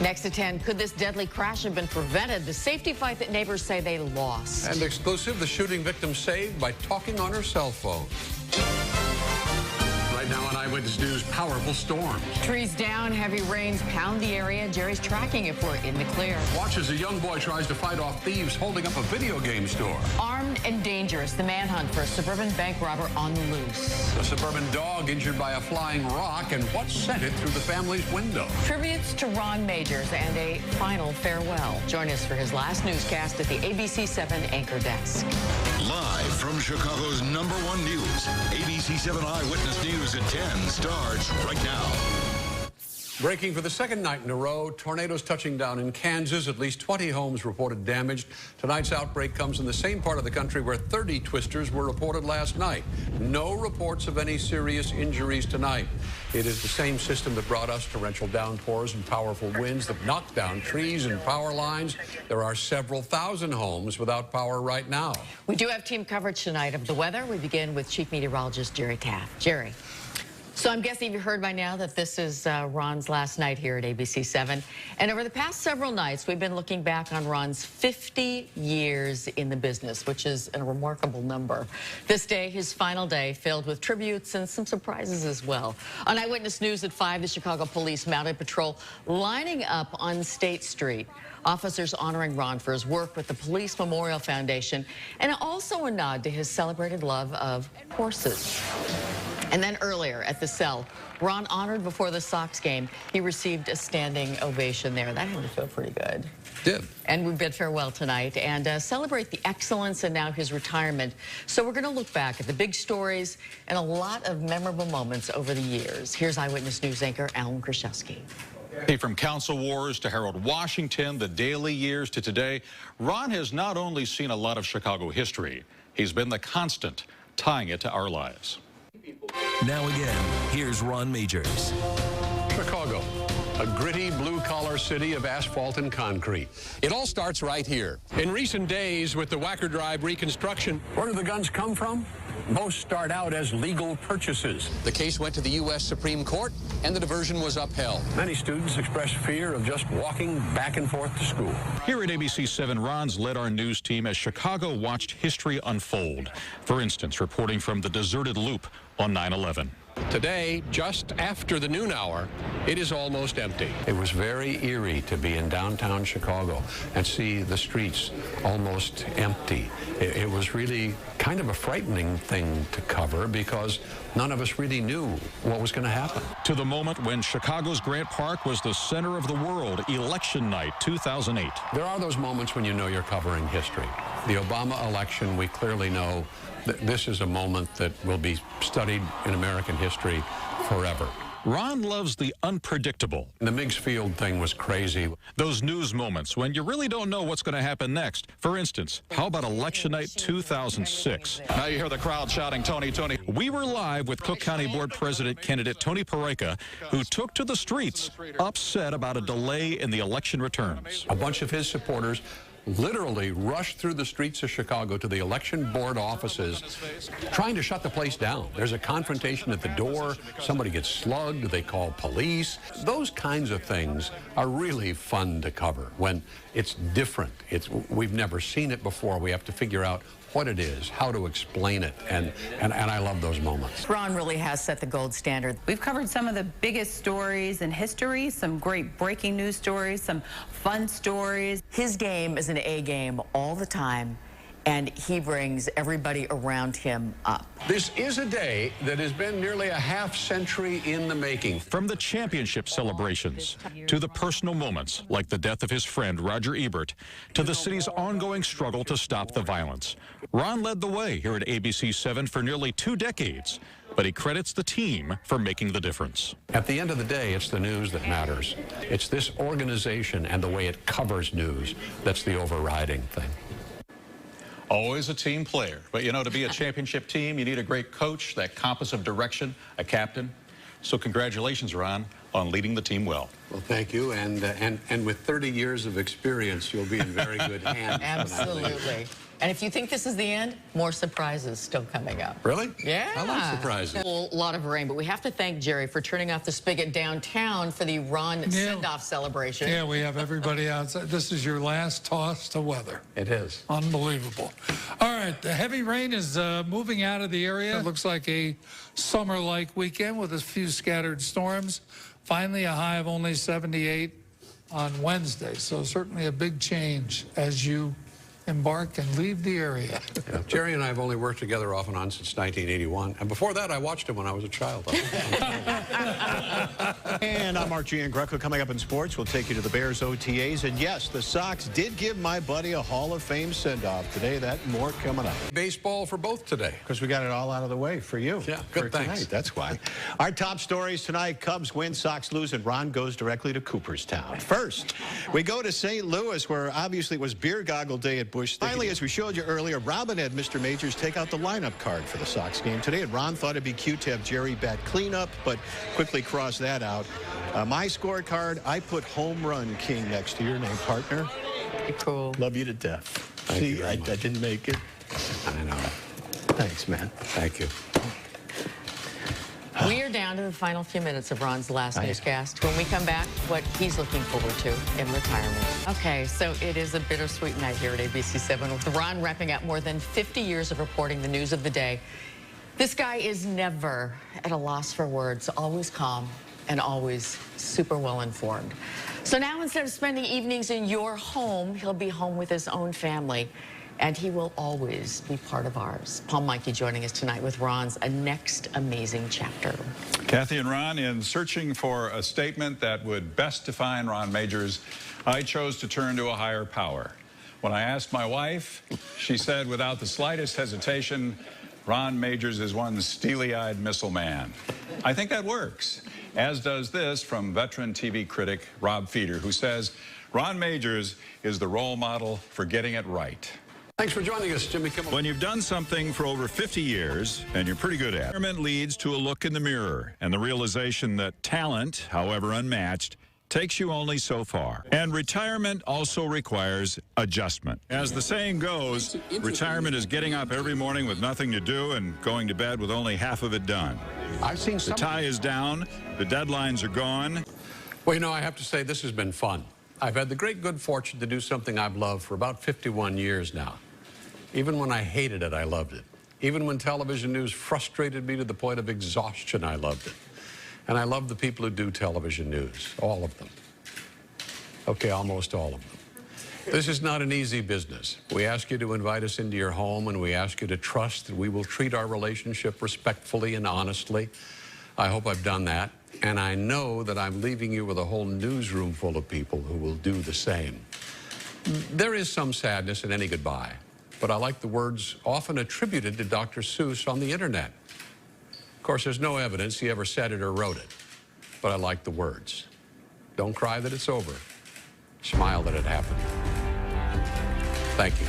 Next at 10, could this deadly crash have been prevented? The safety fight that neighbors say they lost. And exclusive, the shooting victim saved by talking on her cell phone. Right now on Eyewitness News, powerful storms. Trees down, heavy rains pound the area. Jerry's tracking if we're in the clear. Watch as a young boy tries to fight off thieves holding up a video game store. Armed and dangerous, the manhunt for a suburban bank robber on the loose. A suburban dog injured by a flying rock, and what sent it through the family's window. Tributes to Ron Majors and a final farewell. Join us for his last newscast at the ABC7 anchor desk. Live from Chicago's #1 news, ABC7 Eyewitness News at 10 starts right now. Breaking for the second night in a row, tornadoes touching down in Kansas. At least 20 homes reported damaged. Tonight's outbreak comes in the same part of the country where 30 twisters were reported last night. No reports of any serious injuries tonight. It is the same system that brought us torrential downpours and powerful winds that knocked down trees and power lines. There are several thousand homes without power right now. We do have team coverage tonight of the weather. We begin with Chief Meteorologist Jerry Taft. Jerry. So I'm guessing you've heard by now that this is Ron's last night here at ABC7. And over the past several nights, we've been looking back on Ron's 50 years in the business, which is a remarkable number. This day, his final day, filled with tributes and some surprises as well. On Eyewitness News at 5, the Chicago Police Mounted Patrol lining up on State Street. Officers honoring Ron for his work with the Police Memorial Foundation, and also a nod to his celebrated love of horses. And then earlier at the cell, Ron honored before the Sox game. He received a standing ovation there. That had to feel pretty good. Did. And we bid farewell tonight and celebrate the excellence and now his retirement. So we're going to look back at the big stories and a lot of memorable moments over the years. Here's Eyewitness News anchor Alan Kraszewski. Hey, from Council Wars to Harold Washington, the Daly years to today, Ron has not only seen a lot of Chicago history, he's been the constant tying it to our lives. Now again, here's Ron Majors. Chicago, a gritty blue-collar city of asphalt and concrete. It all starts right here. In recent days, with the Wacker Drive reconstruction, where do the guns come from? Most start out as legal purchases. The case went to the U.S. Supreme Court, and the diversion was upheld. Many students expressed fear of just walking back and forth to school. Here at ABC7, Ron's led our news team as Chicago watched history unfold. For instance, reporting from the deserted Loop on 9/11. Today, just after the noon hour, it is almost empty. It was very eerie to be in downtown Chicago and see the streets almost empty. It was really kind of a frightening thing to cover because none of us really knew what was going to happen. To the moment when Chicago's Grant Park was the center of the world, election night 2008. There are those moments when you know you're covering history. The Obama election, we clearly know that this is a moment that will be studied in American history forever. Ron loves the unpredictable. The Meigs Field thing was crazy. Those news moments when you really don't know what's going to happen next. For instance, how about election night 2006? Now you hear the crowd shouting, "Tony, Tony." We were live with Cook County Board President candidate Tony Pareca, who took to the streets upset about a delay in the election returns. A bunch of his supporters literally rushed through the streets of Chicago to the election board offices trying to shut the place down. There's a confrontation at the door. Somebody gets slugged. They call police. Those kinds of things are really fun to cover when it's different. We've never seen it before. We have to figure out what it is, how to explain it, and I love those moments. Ron really has set the gold standard. We've covered some of the biggest stories in history, some great breaking news stories, some fun stories. His game is an A game all the time, and he brings everybody around him up. This is a day that has been nearly a half-century in the making. From the championship celebrations to the personal moments like the death of his friend Roger Ebert to the city's ongoing struggle to stop the violence. Ron led the way here at ABC7 for nearly 2 decades, but he credits the team for making the difference. At the end of the day, it's the news that matters. It's this organization and the way it covers news that's the overriding thing. Always a team player. But, you know, to be a championship team, you need a great coach, that compass of direction, a captain. So congratulations, Ron, on leading the team well. Well, thank you. And with 30 years of experience, you'll be in very good hands. Absolutely. And if you think this is the end, more surprises still coming up. Really? Yeah. I love surprises. A lot of rain, but we have to thank Jerry for turning off the spigot downtown for the Ron send-off celebration. Yeah, we have everybody outside. This is your last toss to weather. It is. Unbelievable. All right, the heavy rain is moving out of the area. It looks like a summer-like weekend with a few scattered storms. Finally, a high of only 78 on Wednesday. So certainly a big change as you embark and leave the area. Yeah, Jerry and I have only worked together off and on since 1981. And before that, I watched him when I was a child. And I'm Mark Giangreco. Coming up in sports, we'll take you to the Bears OTAs. And yes, the Sox did give my buddy a Hall of Fame send-off today. That and more coming up. Baseball for both today. Because we got it all out of the way for you. Yeah, good, thanks. Tonight. That's why. Our top stories tonight: Cubs win, Sox lose, and Ron goes directly to Cooperstown. First, we go to St. Louis, where obviously it was beer goggle day at Busch. Finally, as we showed you earlier, Robin had Mr. Majors take out the lineup card for the Sox game today, and Ron thought it'd be cute to have Jerry bat cleanup, but quickly crossed that out. My scorecard, I put Home Run King next to your name, partner. Cool. Love you to death. Thank you See, very I much. didn't make it. I know. Thanks, man. Thank you. We are down to the final few minutes of Ron's last newscast. When we come back, what he's looking forward to in retirement. Okay, so it is a bittersweet night here at ABC7 with Ron wrapping up more than 50 years of reporting the news of the day. This guy is never at a loss for words, always calm and always super well informed. So now instead of spending evenings in your home, he'll be home with his own family. And he will always be part of ours. Paul Mikey joining us tonight with Ron's next amazing chapter. Kathy and Ron, in searching for a statement that would best define Ron Majors, I chose to turn to a higher power. When I asked my wife, she said without the slightest hesitation, Ron Majors is one steely-eyed missile man. I think that works, as does this from veteran TV critic Rob Feeder, who says Ron Majors is the role model for getting it right. Thanks for joining us, Jimmy Kimmel. When you've done something for over 50 years, and you're pretty good at it, retirement leads to a look in the mirror and the realization that talent, however unmatched, takes you only so far. And retirement also requires adjustment. As the saying goes, retirement is getting up every morning with nothing to do and going to bed with only half of it done. I've seen some. The tie is down, the deadlines are gone. Well, you know, I have to say this has been fun. I've had the great good fortune to do something I've loved for about 51 years now. Even when I hated it, I loved it. Even when television news frustrated me to the point of exhaustion, I loved it. And I love the people who do television news, all of them. Okay, almost all of them. This is not an easy business. We ask you to invite us into your home, and we ask you to trust that we will treat our relationship respectfully and honestly. I hope I've done that. And I know that I'm leaving you with a whole newsroom full of people who will do the same. There is some sadness in any goodbye, but I like the words often attributed to Dr. Seuss on the internet. Of course, there's no evidence he ever said it or wrote it, but I like the words. Don't cry that it's over. Smile that it happened. Thank you.